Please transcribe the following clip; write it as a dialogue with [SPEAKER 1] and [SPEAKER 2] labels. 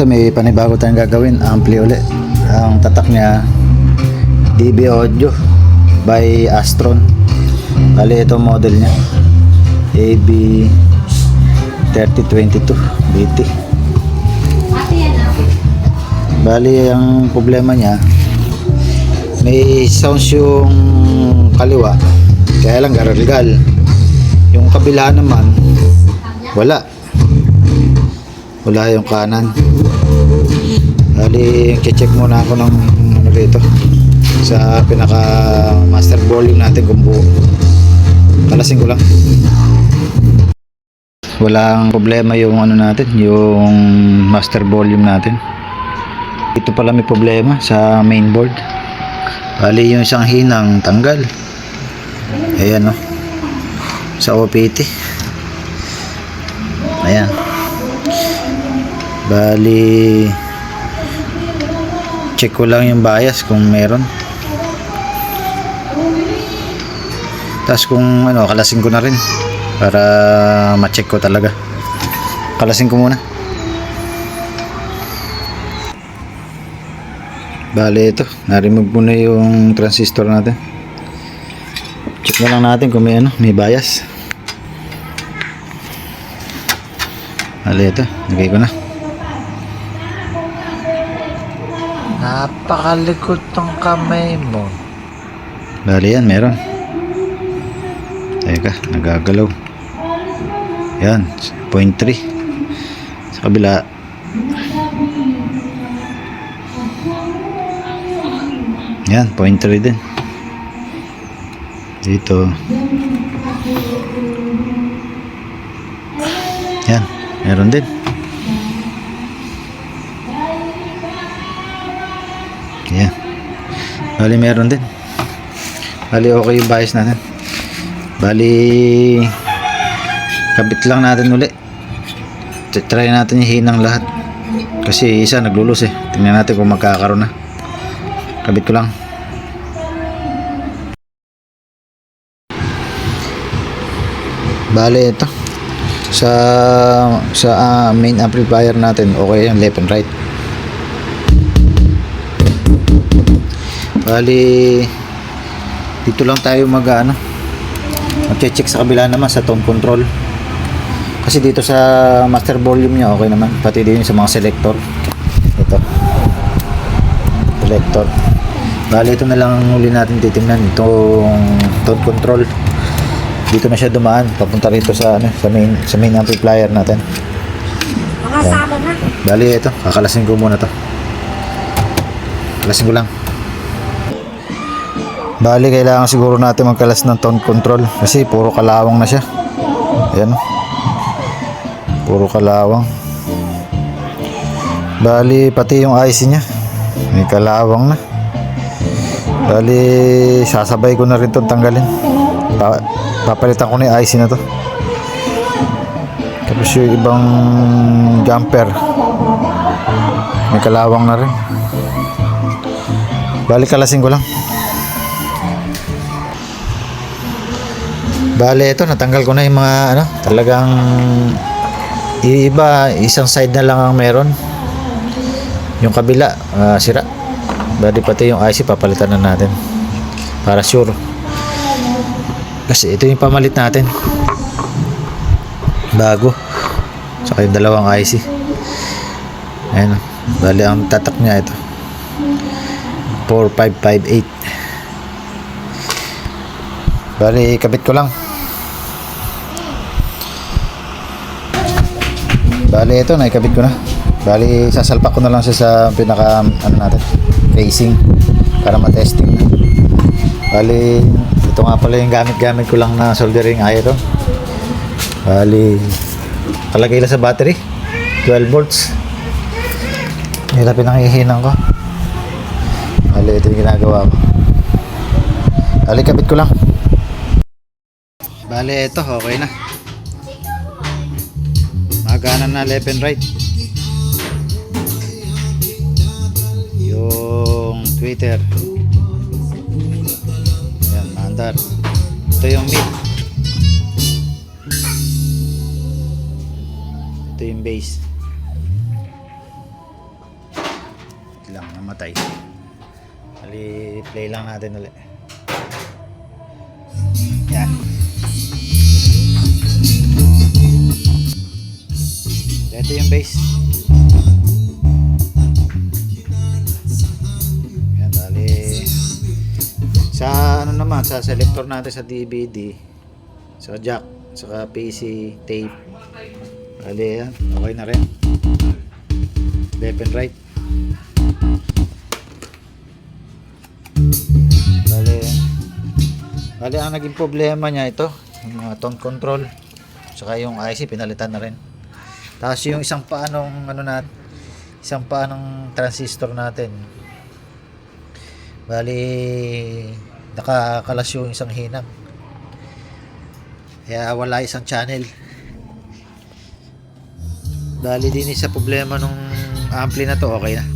[SPEAKER 1] ito may panibago tayong gagawin, ampli ulit. Ang tatak niya DB Audio by Astron. Bali ito model niya AB 3022 BT. Bali ang problema niya, may sounds yung kaliwa kaya lang garalgal, yung kabila naman wala yung kanan. Bali check muna ako ng ano dito sa pinaka master volume natin kung buo. Kalasin ko lang. Walang problema yung ano natin, yung master volume natin. Ito pala may problema sa mainboard. Bali yung isang hinang tanggal. Ayan o, sa OPT. Ayan. Bali check ko lang yung bias kung meron. Tapos kung ano, kalasin ko na rin para ma-check ko talaga. Kalasin ko muna. Bali ito, na-remove muna yung transistor natin. Check na lang natin kung may ano, may bias. Bali ito, lagay ko na.
[SPEAKER 2] Napakalikot tong kamay mo.
[SPEAKER 1] Bali yan, meron. Teka, nagagalaw. Yan, 0.3. Sa kabila. Yan, 0.3 din. Dito. Yan, meron din. Yan. Bali meron din. Bali okay yung bias natin. Bali kabit lang natin uli. Try natin yung hinang lahat. Kasi isa naglulus eh. Tingnan natin kung magkakaroon na. Kabit ko lang. Bali ito. Sa main amplifier natin okay yan, left and right. Bali dito lang tayo mag-check sa kabila naman sa tone control. Kasi dito sa master volume nya okay naman, pati din sa mga selector. Ito. Selector. Bali ito na lang ang huli natin titingnan, itong tone control. Dito na siya dumaan papunta rito sa main amplifier natin. Bali ito, kakalasin ko muna to. Kalasin ko lang. Bali kailangan siguro natin magkalas ng tone control kasi puro kalawang na siya. Ayan. Puro kalawang. Bali pati yung IC nya may kalawang na. Bali sasabay ko na rin itong tanggalin. Papalitan ko na yung IC na to. Tapos yung ibang jumper may kalawang na rin. Bali kalasin ko lang. Bale ito, natanggal ko na yung mga talagang iba, isang side na lang ang meron. Yung kabila sira. Bali pati yung IC papalitan na natin para sure. Kasi ito yung pamalit natin bago. Saka yung dalawang IC. Ayan. Bali ang tatak niya ito 4558. Bali kabit ko lang. Bali ito, naikabit ko na. Bali sasalpak ko na lang siya sa pinaka natin, casing para ma-testing na. Bali ito nga pala yung gamit ko lang na soldering iron. Bali talagay lang sa battery 12 volts. Nila pinanghihinang ko. Bali ito yung ginagawa ko. Bali kabit ko lang. Bali ito okay na. Magana na left and right. Yung tweeter. Ayan, maandar. Ito yung mid. Ito yung base. lang, namatay. Bali, play lang natin ulit. Yan. Ito yung base. Yan, bali. Sa ano naman, sa selector natin sa DVD, sa jack, saka PC, tape. Bali, yan. Okay na rin. Left and right. Bali, ang naging problema niya ito, yung mga tone control, saka yung IC pinalitan na rin. Tapos yung isang paanong isang paanong transistor natin. Bali, nakakalas yung isang hinang. Kaya wala isang channel. Bali din sa problema nung ampli na to, okay na.